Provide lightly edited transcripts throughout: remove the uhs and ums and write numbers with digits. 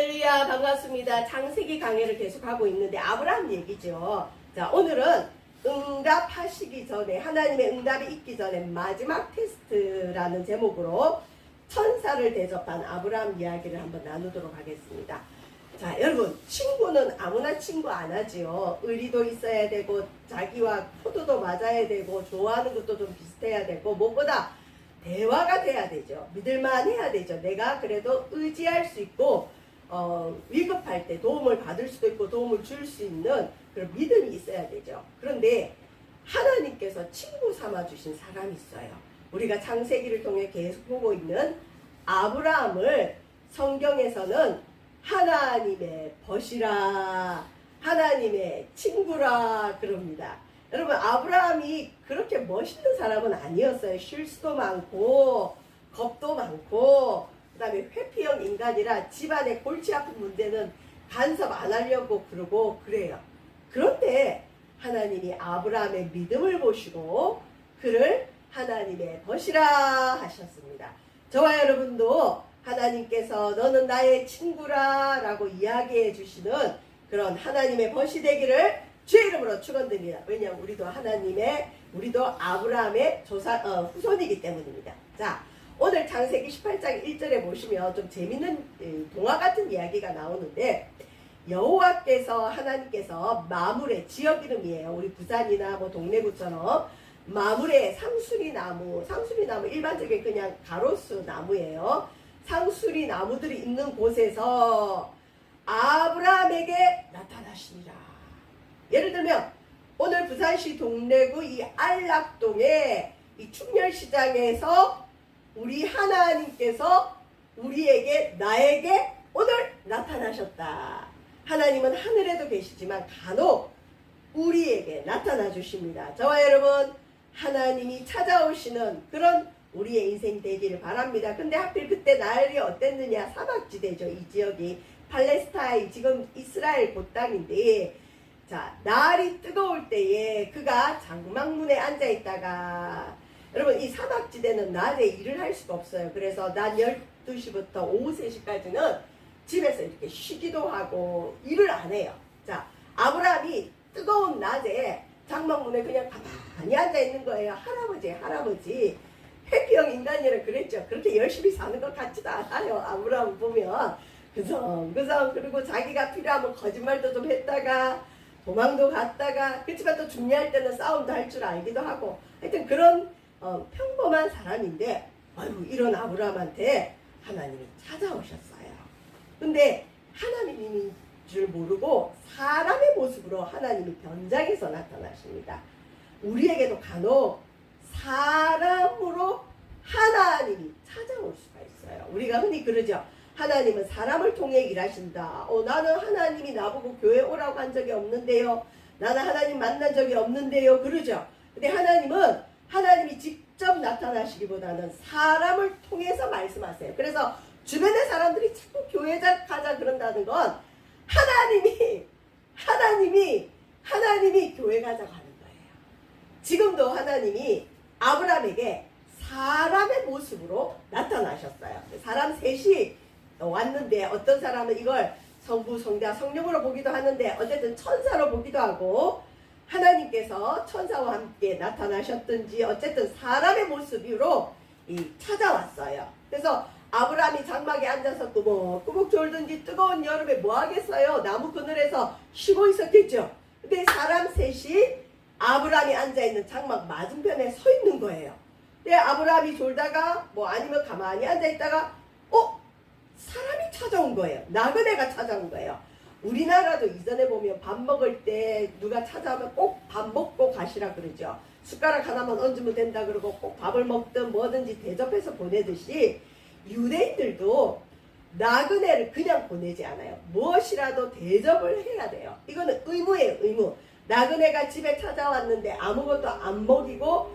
할렐루야, 반갑습니다. 창세기 강의를 계속하고 있는데 아브라함 얘기죠. 자, 오늘은 응답하시기 전에, 하나님의 응답이 있기 전에 마지막 테스트라는 제목으로 천사를 대접한 아브라함 이야기를 한번 나누도록 하겠습니다. 자, 여러분, 친구는 아무나 친구 안 하지요. 의리도 있어야 되고, 자기와 코드도 맞아야 되고, 좋아하는 것도 좀 비슷해야 되고, 무엇보다 대화가 돼야 되죠. 믿을만 해야 되죠. 내가 그래도 의지할 수 있고, 위급할 때 도움을 받을 수도 있고 도움을 줄 수 있는 그런 믿음이 있어야 되죠. 그런데 하나님께서 친구 삼아 주신 사람이 있어요. 우리가 창세기를 통해 계속 보고 있는 아브라함을 성경에서는 하나님의 벗이라, 하나님의 친구라 그럽니다. 여러분, 아브라함이 그렇게 멋있는 사람은 아니었어요. 실수도 많고 겁도 많고, 그 다음에 회피형 인간이라 집안의 골치 아픈 문제는 간섭 안 하려고 그러고 그래요. 그런데 하나님이 아브라함의 믿음을 보시고 그를 하나님의 벗이라 하셨습니다. 저와 여러분도 하나님께서 너는 나의 친구라 라고 이야기해 주시는 그런 하나님의 벗이 되기를 주의 이름으로 축원드립니다. 왜냐하면 우리도 아브라함의 후손이기 때문입니다. 자, 오늘 창세기 18장 1절에 보시면 좀 재밌는 동화 같은 이야기가 나오는데, 여호와께서 하나님께서 마물의 지역 이름이에요. 우리 부산이나 뭐 동래구처럼 마물의 상수리 나무 일반적인 그냥 가로수 나무예요. 상수리 나무들이 있는 곳에서 아브라함에게 나타나시니라. 예를 들면 오늘 부산시 동래구 이 안락동의 이 충렬시장에서 우리 하나님께서 나에게 오늘 나타나셨다. 하나님은 하늘에도 계시지만 간혹 우리에게 나타나 주십니다. 저와 여러분, 하나님이 찾아오시는 그런 우리의 인생 되기를 바랍니다. 근데 하필 그때 날이 어땠느냐? 사막지대죠. 이 지역이 팔레스타인, 지금 이스라엘 곧땅인데, 자, 날이 뜨거울 때에 그가 장막문에 앉아 있다가, 여러분, 이 사막지대는 낮에 일을 할 수가 없어요. 그래서 낮 12시부터 오후 3시까지는 집에서 이렇게 쉬기도 하고 일을 안 해요. 자, 아브라함이 뜨거운 낮에 장막문에 그냥 가만히 앉아 있는 거예요. 할아버지. 회피형 인간이라 그랬죠. 그렇게 열심히 사는 것 같지도 않아요. 아브라함 보면. 그리고 자기가 필요하면 거짓말도 좀 했다가 도망도 갔다가, 그렇지만 또 중요할 때는 싸움도 할 줄 알기도 하고, 하여튼 그런 평범한 사람인데, 아이고, 이런 아브라함한테 하나님이 찾아오셨어요. 근데 하나님인 줄 모르고 사람의 모습으로 하나님이 변장해서 나타나십니다. 우리에게도 간혹 사람으로 하나님이 찾아올 수가 있어요. 우리가 흔히 그러죠. 하나님은 사람을 통해 일하신다. 나는 하나님이 나보고 교회 오라고 한 적이 없는데요. 나는 하나님 만난 적이 없는데요. 그러죠. 근데 하나님이 직접 나타나시기보다는 사람을 통해서 말씀하세요. 그래서 주변의 사람들이 자꾸 교회 가자 그런다는 건 하나님이 교회 가자고 하는 거예요. 지금도 하나님이 아브라함에게 사람의 모습으로 나타나셨어요. 사람 셋이 왔는데, 어떤 사람은 이걸 성부, 성자, 성령으로 보기도 하는데, 어쨌든 천사로 보기도 하고, 하나님께서 천사와 함께 나타나셨든지 어쨌든 사람의 모습으로 찾아왔어요. 그래서 아브라함이 장막에 앉아서 꾸벅꾸벅 졸든지 뜨거운 여름에 뭐 하겠어요? 나무 그늘에서 쉬고 있었겠죠. 근데 사람 셋이 아브라함이 앉아있는 장막 맞은편에 서 있는 거예요. 근데 아브라함이 졸다가 아니면 가만히 앉아있다가 사람이 찾아온 거예요. 나그네가 찾아온 거예요. 우리나라도 이전에 보면 밥 먹을 때 누가 찾아오면 꼭 밥 먹고 가시라 그러죠. 숟가락 하나만 얹으면 된다 그러고 꼭 밥을 먹든 뭐든지 대접해서 보내듯이 유대인들도 나그네를 그냥 보내지 않아요. 무엇이라도 대접을 해야 돼요. 이거는 의무예요, 의무. 나그네가 집에 찾아왔는데 아무것도 안 먹이고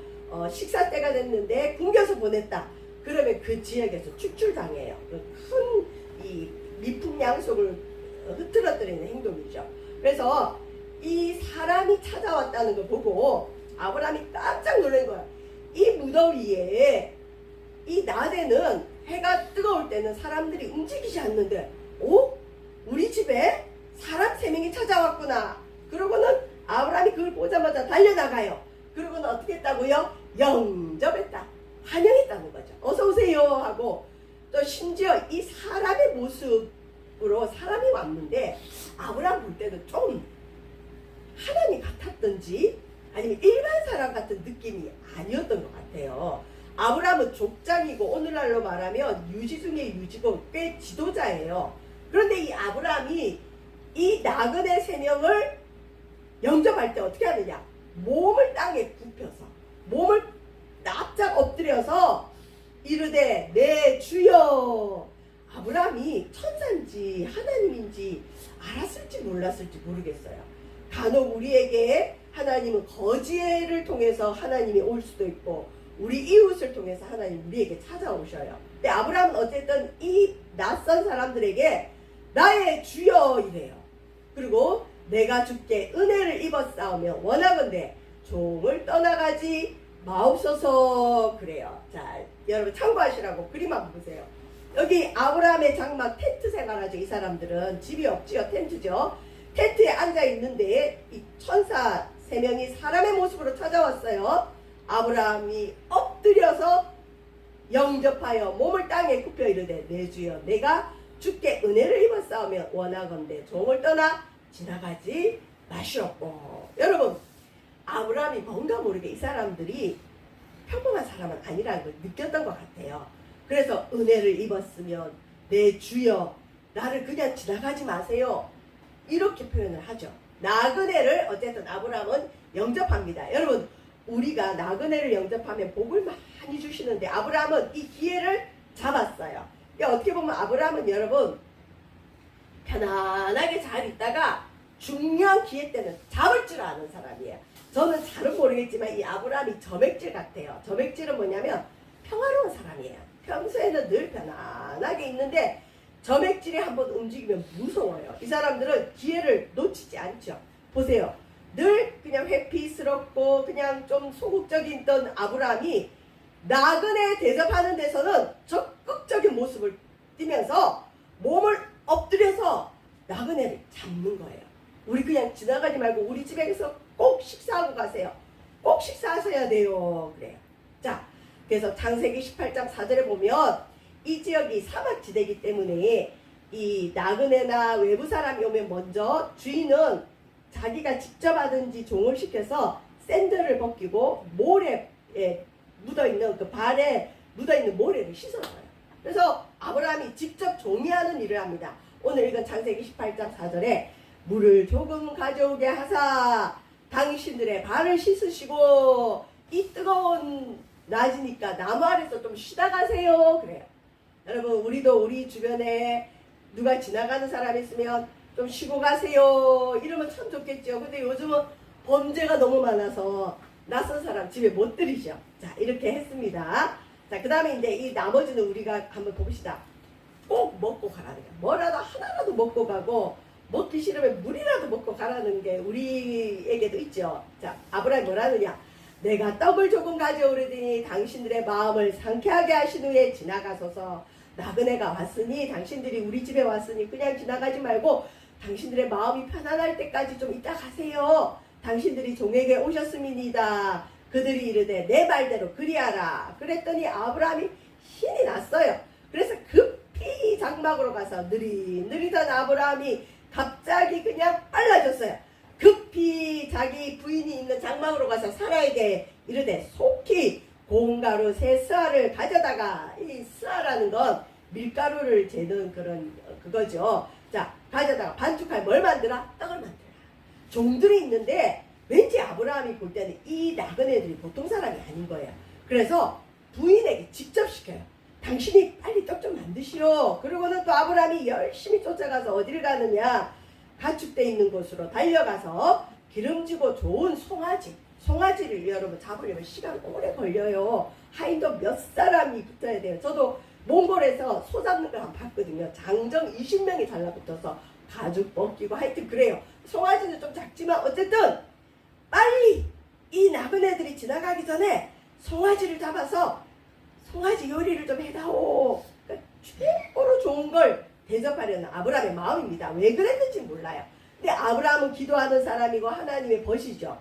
식사 때가 됐는데 굶겨서 보냈다. 그러면 그 지역에서 축출당해요. 큰 이 미풍양속을 흐트러뜨리는 행동이죠. 그래서 이 사람이 찾아왔다는 걸 보고 아브라함이 깜짝 놀란 거야. 이 무더위에, 이 낮에는 해가 뜨거울 때는 사람들이 움직이지 않는데 집에 사람 3명이 찾아왔구나. 그러고는 아브라함이 그걸 보자마자 달려나가요. 그러고는 어떻게 했다고요? 영접했다. 환영했다는 거죠. 어서 오세요 하고, 또 심지어 이 사람의 모습으로 사람이 왔는데 아브라함 볼 때는 좀 하나님 같았던지 아니면 일반 사람 같은 느낌이 아니었던 것 같아요. 아브라함은 족장이고 오늘날로 말하면 유지 중에 유지고 꽤 지도자예요. 그런데 이 아브라함이 이 나그네 3명을 영접할 때 어떻게 하느냐? 몸을 땅에 굽혀서, 몸을 납작 엎드려서 이르되 내 주여. 아브라함이 천사인지 하나님인지 알았을지 몰랐을지 모르겠어요. 간혹 우리에게 하나님은 거지를 통해서 하나님이 올 수도 있고 우리 이웃을 통해서 하나님 우리에게 찾아오셔요. 근데 아브라함은 어쨌든 이 낯선 사람들에게 나의 주여 이래요. 그리고 내가 주께 은혜를 입었사오며 원하건대 종을 떠나가지 마옵소서 그래요. 자, 여러분 참고하시라고 그림 한번 보세요. 여기 아브라함의 장막 텐트 생활하죠. 이 사람들은 집이 없지요. 텐트죠. 텐트에 앉아 있는데 이 천사 3명이 사람의 모습으로 찾아왔어요. 아브라함이 엎드려서 영접하여 몸을 땅에 굽혀 이르되 내 주여 내가 주께 은혜를 입었사오며 원하건대 종을 떠나 지나가지 마시옵고. 여러분 아브라함이 뭔가 모르게 이 사람들이 평범한 사람은 아니라는 걸 느꼈던 것 같아요. 그래서 은혜를 입었으면 내 주여 나를 그냥 지나가지 마세요 이렇게 표현을 하죠. 나그네를 어쨌든 아브라함은 영접합니다. 여러분 우리가 나그네를 영접하면 복을 많이 주시는데 아브라함은 이 기회를 잡았어요. 어떻게 보면 아브라함은 여러분 편안하게 잘 있다가 중요한 기회 때는 잡을 줄 아는 사람이에요. 저는 잘은 모르겠지만 이 아브라함이 점액질 같아요. 점액질은 뭐냐면 평화로운 사람이에요. 평소에는 늘 편안하게 있는데 점액질이 한번 움직이면 무서워요. 이 사람들은 기회를 놓치지 않죠. 보세요. 늘 그냥 회피스럽고 그냥 좀 소극적인 있던 아브라함이 나그네 대접하는 데서는 적극적인 모습을 띠면서 몸을 엎드려서 나그네를 잡는 거예요. 우리 그냥 지나가지 말고 우리 집에서 꼭 식사하고 가세요. 꼭 식사하셔야 돼요. 그래요. 자, 그래서 창세기 18장 4절에 보면 이 지역이 사막지대이기 때문에 이 나그네나 외부 사람이 오면 먼저 주인은 자기가 직접 하든지 종을 시켜서 샌들을 벗기고 모래에 묻어있는 그 발에 묻어있는 모래를 씻어줘요. 그래서 아브라함이 직접 종이 하는 일을 합니다. 오늘 읽은 창세기 18장 4절에 물을 조금 가져오게 하사 당신들의 발을 씻으시고 이 뜨거운 낮이니까 나무 아래서 좀 쉬다 가세요. 그래요. 여러분 우리도 우리 주변에 누가 지나가는 사람 있으면 좀 쉬고 가세요 이러면 참 좋겠죠. 근데 요즘은 범죄가 너무 많아서 낯선 사람 집에 못 들이죠. 자 이렇게 했습니다. 자 그 다음에 이제 이 나머지는 우리가 한번 봅시다. 꼭 먹고 가라는 거야. 뭐라도 하나라도 먹고 가고 먹기 싫으면 물이라도 먹고 가라는 게 우리에게도 있죠. 자 아브라함이 뭐라느냐. 내가 떡을 조금 가져오려더니 당신들의 마음을 상쾌하게 하신 후에 지나가소서. 나그네가 왔으니 당신들이 우리 집에 왔으니 그냥 지나가지 말고 당신들의 마음이 편안할 때까지 좀 있다 가세요. 당신들이 종에게 오셨음이니이다. 그들이 이르되 내 말대로 그리하라. 그랬더니 아브라함이 신이 났어요. 그래서 급히 장막으로 가서 느릿느릿한 아브라함이 갑자기 그냥 빨라졌어요. 급히 자기 부인이 있는 장막으로 가서 사라에게 이르되 속히 공가루 세 스아를 가져다가, 이 스아라는 건 밀가루를 재는 그런 그거죠. 자 가져다가 반죽할 뭘 만들어? 떡을 만들어. 종들이 있는데 왠지 아브라함이 볼 때는 이 나그네들이 보통 사람이 아닌 거예요. 그래서 부인에게 직접 시켜요. 당신이 빨리 떡 좀 만드시오. 그러고는 또 아브라함이 열심히 쫓아가서 어디를 가느냐, 가축대 있는 곳으로 달려가서 기름지고 좋은 송아지를 여러분 잡으려면 시간 오래 걸려요. 하인도 몇 사람이 붙어야 돼요. 저도 몽골에서 소 잡는 걸 한번 봤거든요. 장정 20명이 달라붙어서 가죽 벗기고 하여튼 그래요. 송아지는 좀 작지만 어쨌든 빨리 이 나그네들이 지나가기 전에 송아지를 잡아서 송아지 요리를 좀 해다오. 그러니까 최고로 좋은 걸 대접하려는 아브라함의 마음입니다. 왜 그랬는지 몰라요. 근데 아브라함은 기도하는 사람이고 하나님의 벗이죠.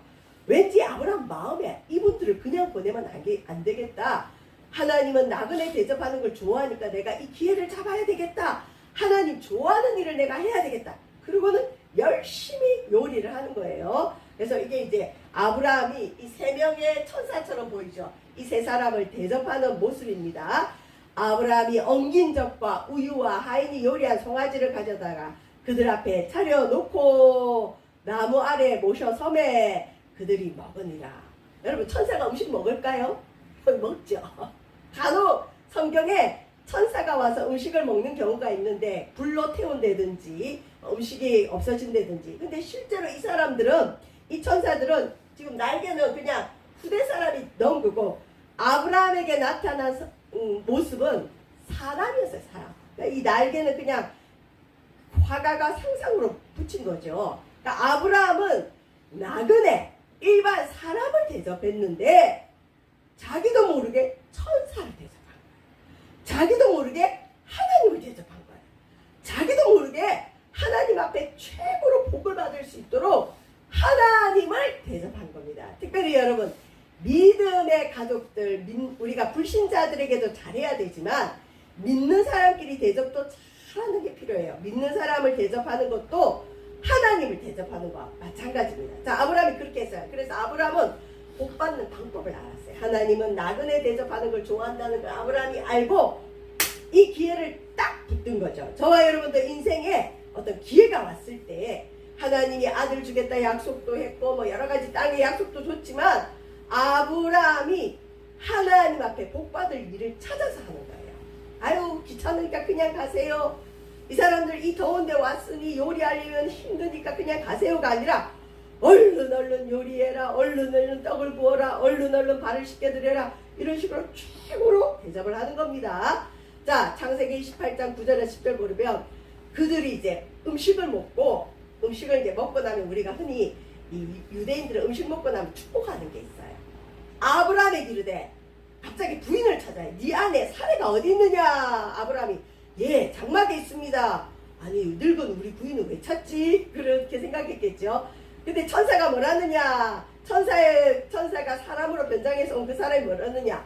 왠지 아브라함 마음에 이분들을 그냥 보내면 안 되겠다. 하나님은 나그네 대접하는 걸 좋아하니까 내가 이 기회를 잡아야 되겠다. 하나님 좋아하는 일을 내가 해야 되겠다. 그리고는 열심히 요리를 하는 거예요. 그래서 이게 이제 아브라함이 이 세 명의 천사처럼 보이죠. 이 세 사람을 대접하는 모습입니다. 아브라함이 엉긴 젖과 우유와 하인이 요리한 송아지를 가져다가 그들 앞에 차려놓고 나무 아래 모셔 섬에 그들이 먹으니라. 여러분 천사가 음식 먹을까요? 먹죠. 간혹 성경에 천사가 와서 음식을 먹는 경우가 있는데 불로 태운다든지 음식이 없어진다든지. 근데 실제로 이 사람들은, 이 천사들은 지금 날개는 그냥 후대 사람이 넣은 거고 아브라함에게 나타난 모습은 사람이었어요. 사람. 그러니까 이 날개는 그냥 화가가 상상으로 붙인 거죠. 그러니까 아브라함은 나그네 일반 사람을 대접했는데 자기도 모르게 천사를 대접한 거예요. 자기도 모르게 하나님을 대접한 거예요. 자기도 모르게 하나님 앞에 최고로 복을 받을 수 있도록 하나님을 대접한 겁니다. 특별히 여러분, 믿음의 가족들, 우리가 불신자들에게도 잘해야 되지만 믿는 사람끼리 대접도 잘하는 게 필요해요. 믿는 사람을 대접하는 것도 하나님을 대접하는 거와 마찬가지입니다. 자, 아브라함이 그렇게 했어요. 그래서 아브라함은 복 받는 방법을 알았어요. 하나님은 나그네 대접하는 걸 좋아한다는 걸 아브라함이 알고 이 기회를 딱 붙든 거죠. 저와 여러분도 인생에 어떤 기회가 왔을 때 하나님이 아들 주겠다 약속도 했고 뭐 여러 가지 땅의 약속도 줬지만 아브라함이 하나님 앞에 복 받을 일을 찾아서 하는 거예요. 아유 귀찮으니까 그냥 가세요. 이 사람들 이 더운데 왔으니 요리하려면 힘드니까 그냥 가세요가 아니라 얼른 요리해라, 얼른 떡을 구워라, 얼른 발을 씻겨드려라, 이런 식으로 최고로 대접을 하는 겁니다. 자, 창세기 28장 9절에 10절 보면 그들이 이제 음식을 이제 먹고 나면 우리가 흔히 이 유대인들은 음식 먹고 나면 축복하는 게 있어요. 아브라함에게 이르되 갑자기 부인을 찾아요. 네 아내 사례가 어디 있느냐? 아브라함이 예 장막에 있습니다. 아니 늙은 우리 부인은 왜 찾지? 그렇게 생각했겠죠. 근데 천사가 뭐라느냐? 천사가 사람으로 변장해서 온 그 사람이 뭐라느냐?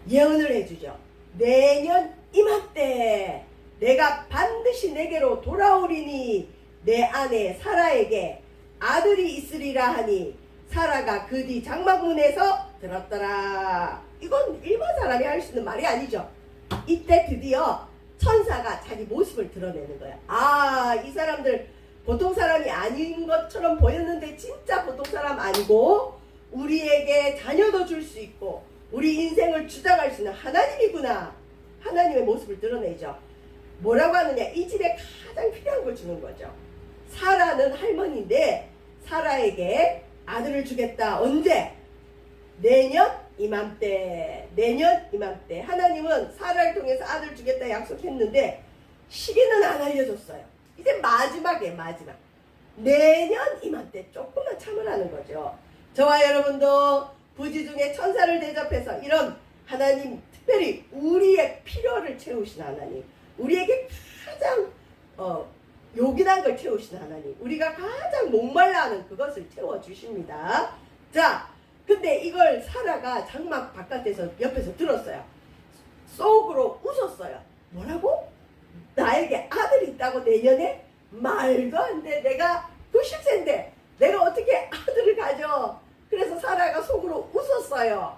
예언을 해주죠. 내년 이맘때 내가 반드시 내게로 돌아오리니 내 아내 사라에게 아들이 있으리라 하니 사라가 그 뒤 장막문에서 들었더라. 이건 일반 사람이 할 수 있는 말이 아니죠. 이때 드디어 천사가 자기 모습을 드러내는 거야. 아, 이 사람들 보통 사람이 아닌 것처럼 보였는데 진짜 보통 사람 아니고 우리에게 자녀도 줄 수 있고 우리 인생을 주장할 수 있는 하나님이구나. 하나님의 모습을 드러내죠. 뭐라고 하느냐? 이 집에 가장 필요한 걸 주는 거죠. 사라는 할머니인데 사라에게 아들을 주겠다. 언제? 내년 이맘때. 하나님은 사라를 통해서 아들을 주겠다 약속했는데 시기는 안 알려줬어요. 이제 마지막이에요. 마지막. 내년 이맘때 조금만 참으라는 거죠. 저와 여러분도 부지 중에 천사를 대접해서 이런 하나님, 특별히 우리의 필요를 채우신 하나님, 우리에게 가장 요긴한 걸 채우신 하나님, 우리가 가장 목말라하는 그것을 채워주십니다. 자, 근데 이걸 사라가 장막 바깥에서 옆에서 들었어요. 속으로 웃었어요. 뭐라고? 나에게 아들이 있다고 내년에? 말도 안 돼. 내가 90세인데 내가 어떻게 아들을 가져? 그래서 사라가 속으로 웃었어요.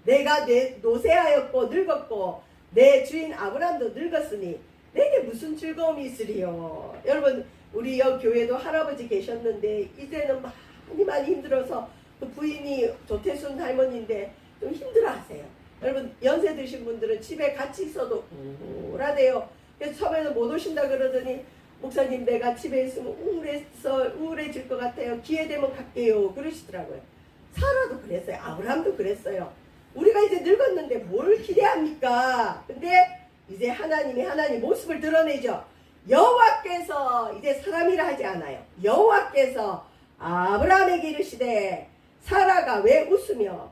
내가 노쇠하였고 늙었고 내 주인 아브람도 늙었으니 내게 무슨 즐거움이 있으리요. 여러분, 우리 여기 교회도 할아버지 계셨는데 이제는 많이 힘들어서 그 부인이 조태순 할머니인데 좀 힘들어하세요. 여러분, 연세 드신 분들은 집에 같이 있어도 우울하대요. 그래서 처음에는 못 오신다 그러더니 목사님 내가 집에 있으면 우울해질 것 같아요. 기회 되면 갈게요. 그러시더라고요. 사라도 그랬어요. 아브라함도 그랬어요. 우리가 이제 늙었는데 뭘 기대합니까? 근데 이제 하나님 모습을 드러내죠. 여호와께서 이제 사람이라 하지 않아요. 여호와께서 아브라함에게 이르시되 사라가 왜 웃으며,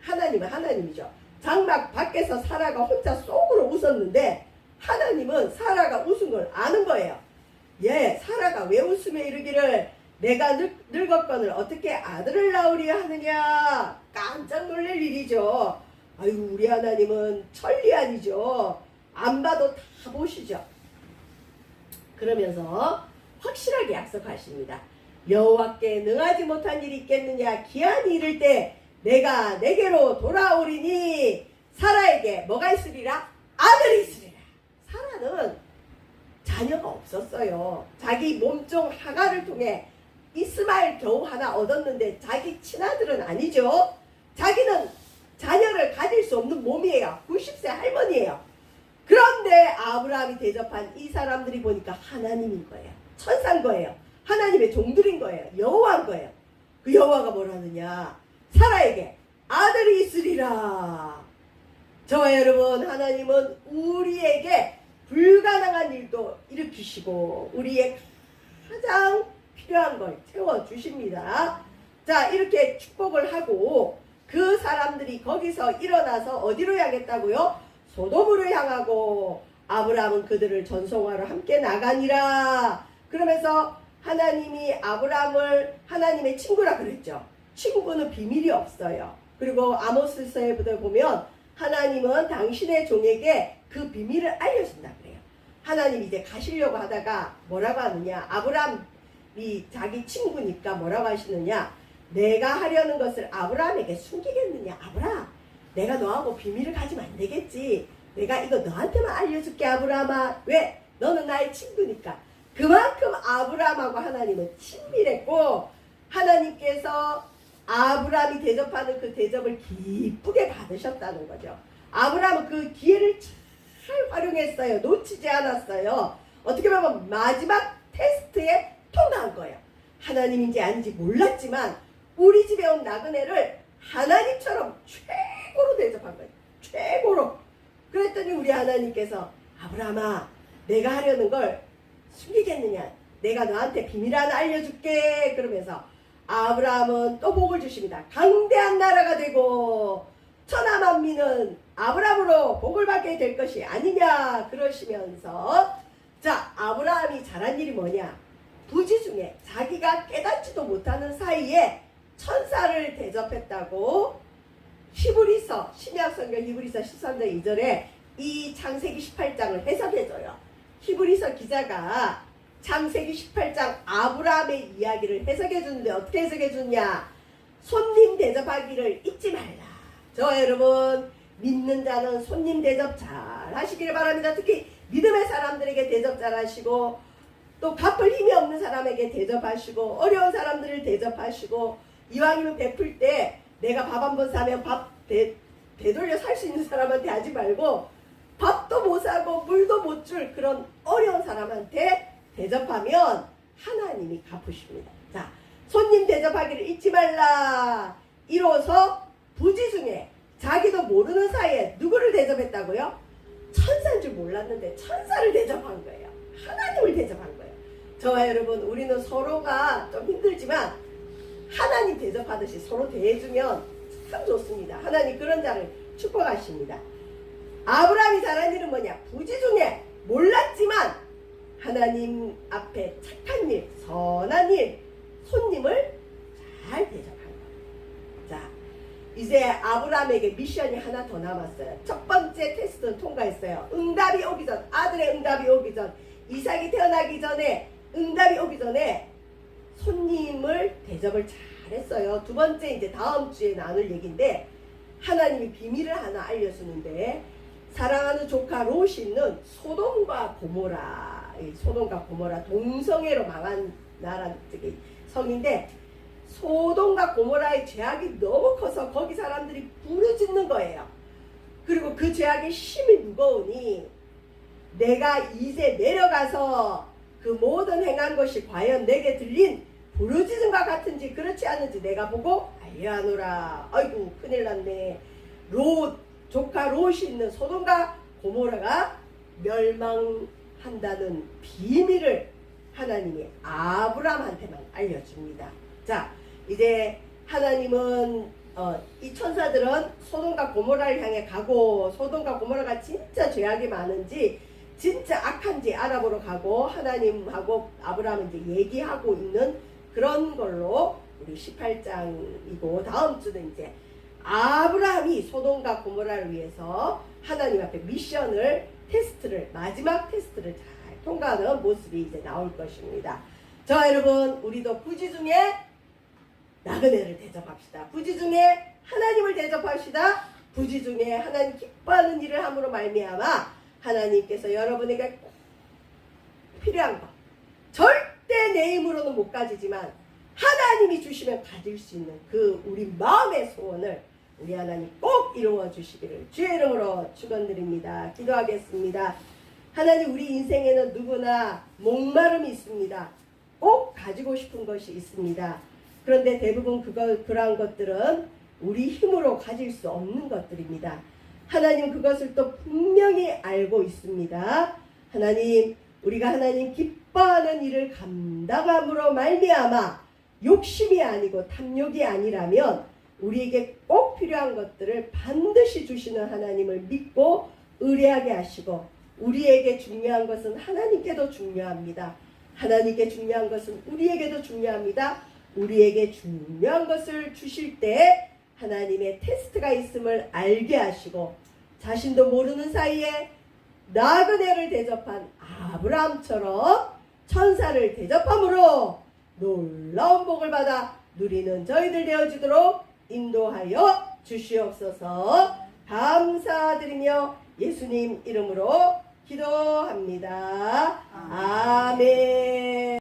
하나님은 하나님이죠. 장막 밖에서 사라가 혼자 속으로 웃었는데 하나님은 사라가 웃은 걸 아는 거예요. 예, 사라가 왜 웃으며 이르기를 내가 늙었거늘 어떻게 아들을 낳으려 하느냐. 깜짝 놀랄 일이죠. 아유, 우리 하나님은 천리안이죠. 안 봐도 다 보시죠. 그러면서 확실하게 약속하십니다. 여호와께 능하지 못한 일이 있겠느냐. 기한이 이를 때 내가 내게로 돌아오리니 사라에게 뭐가 있으리라? 아들이 있으리라. 사라는 자녀가 없었어요. 자기 몸종 하가를 통해 이스마엘 겨우 하나 얻었는데 자기 친아들은 아니죠. 자기는 자녀를 가질 수 없는 몸이에요. 90세 할머니예요. 그런데 아브라함이 대접한 이 사람들이 보니까 하나님인 거예요. 천사인 거예요. 하나님의 종들인 거예요. 여호와인 거예요. 그 여호와가 뭐라느냐. 사라에게 아들이 있으리라. 저와 여러분, 하나님은 우리에게 불가능한 일도 일으키시고 우리의 가장 필요한 걸 채워주십니다. 자, 이렇게 축복을 하고 그 사람들이 거기서 일어나서 어디로 향했다고요? 소돔으로 향하고 아브라함은 그들을 전송하러 함께 나가니라. 그러면서 하나님이 아브라함을 하나님의 친구라 그랬죠. 친구는 비밀이 없어요. 그리고 아모스서에 보면 하나님은 당신의 종에게 그 비밀을 알려준다 그래요. 하나님이 이제 가시려고 하다가 뭐라고 하느냐. 아브라함이 자기 친구니까 뭐라고 하시느냐. 내가 하려는 것을 아브라함에게 숨기겠느냐. 아브라함, 내가 너하고 비밀을 가지면 안 되겠지. 내가 이거 너한테만 알려줄게 아브라함아. 왜? 너는 나의 친구니까. 그만큼 아브라함하고 하나님은 친밀했고 하나님께서 아브라함이 대접하는 그 대접을 기쁘게 받으셨다는 거죠. 아브라함은 그 기회를 잘 활용했어요. 놓치지 않았어요. 어떻게 보면 마지막 테스트에 통과한 거예요. 하나님인지 아닌지 몰랐지만 우리 집에 온 나그네를 하나님처럼 최고로 대접한 거예요. 최고로. 그랬더니 우리 하나님께서 아브라함아, 내가 하려는 걸 숨기겠느냐. 내가 너한테 비밀 하나 알려줄게. 그러면서 아브라함은 또 복을 주십니다. 강대한 나라가 되고 천하만민은 아브라함으로 복을 받게 될 것이 아니냐. 그러시면서 자, 아브라함이 잘한 일이 뭐냐. 부지 중에 자기가 깨닫지도 못하는 사이에 천사를 대접했다고 히브리서, 신약성경 히브리서 13장 2절에 이 창세기 18장을 해석해줘요. 히브리서 기자가 창세기 18장 아브라함의 이야기를 해석해주는데 어떻게 해석해주냐. 손님 대접하기를 잊지 말라. 저 여러분, 믿는 자는 손님 대접 잘 하시기를 바랍니다. 특히 믿음의 사람들에게 대접 잘 하시고 또 갚을 힘이 없는 사람에게 대접하시고 어려운 사람들을 대접하시고 이왕이면 베풀 때 내가 밥 한 번 사면 밥 되돌려 살 수 있는 사람한테 하지 말고 밥도 못 사고 물도 못 줄 그런 어려운 사람한테 대접하면 하나님이 갚으십니다. 자, 손님 대접하기를 잊지 말라. 이로써 부지 중에 자기도 모르는 사이에 누구를 대접했다고요? 천사인 줄 몰랐는데 천사를 대접한 거예요. 하나님을 대접한 거예요. 저와 여러분, 우리는 서로가 좀 힘들지만 하나님 대접하듯이 서로 대해주면 참 좋습니다. 하나님 그런 자를 축복하십니다. 아브라함이 잘한 일은 뭐냐? 부지 중에 몰랐지만 하나님 앞에 착한 일, 선한 일, 손님을 잘 대접한 거예요. 자, 이제 아브라함에게 미션이 하나 더 남았어요. 첫 번째 테스트는 통과했어요. 응답이 오기 전, 아들의 응답이 오기 전, 이삭이 태어나기 전에, 응답이 오기 전에 손님을 대접을 잘했어요. 두 번째 이제 다음 주에 나눌 얘기인데 하나님이 비밀을 하나 알려주는데 사랑하는 조카 롯이는 소돔과 고모라, 소돔과 고모라 동성애로 망한 나라 성인데 소돔과 고모라의 죄악이 너무 커서 거기 사람들이 부르짖는 거예요. 그리고 그 죄악의 힘이 무거우니 내가 이제 내려가서 그 모든 행한 것이 과연 내게 들린 부르짖음과 같은지 그렇지 않은지 내가 보고 알려하노라. 아이고 큰일 났네. 조카 롯이 있는 소돔과 고모라가 멸망한다는 비밀을 하나님이 아브라함한테만 알려줍니다. 자, 이제 하나님은 이 천사들은 소돔과 고모라를 향해 가고 소돔과 고모라가 진짜 죄악이 많은지 진짜 악한지 알아보러 가고 하나님하고 아브라함은 이제 얘기하고 있는 그런 걸로 우리 18장이고 다음 주는 이제 아브라함이 소돔과 고모라를 위해서 하나님 앞에 미션을 테스트를 마지막 테스트를 잘 통과하는 모습이 이제 나올 것입니다. 자 여러분 우리도 부지 중에 나그네를 대접합시다. 부지 중에 하나님을 대접합시다. 부지 중에 하나님 기뻐하는 일을 함으로 말미암아 하나님께서 여러분에게 꼭 필요한 것 절대 내 힘으로는 못 가지지만 하나님이 주시면 가질 수 있는 그 우리 마음의 소원을 우리 하나님 꼭 이루어 주시기를 주의 이름으로 축원드립니다. 기도하겠습니다. 하나님 우리 인생에는 누구나 목마름이 있습니다. 꼭 가지고 싶은 것이 있습니다. 그런데 대부분 그러한 것들은 우리 힘으로 가질 수 없는 것들입니다. 하나님 그것을 또 분명히 알고 있습니다. 하나님 우리가 하나님 기뻐하는 일을 감당함으로 말미암아 욕심이 아니고 탐욕이 아니라면 우리에게 꼭 필요한 것들을 반드시 주시는 하나님을 믿고 의뢰하게 하시고 우리에게 중요한 것은 하나님께도 중요합니다. 하나님께 중요한 것은 우리에게도 중요합니다. 우리에게 중요한 것을 주실 때 하나님의 테스트가 있음을 알게 하시고 자신도 모르는 사이에 나그네를 대접한 아브라함처럼 천사를 대접함으로 놀라운 복을 받아 누리는 저희들 되어지도록 인도하여 주시옵소서. 감사드리며 예수님 이름으로 기도합니다. 아멘.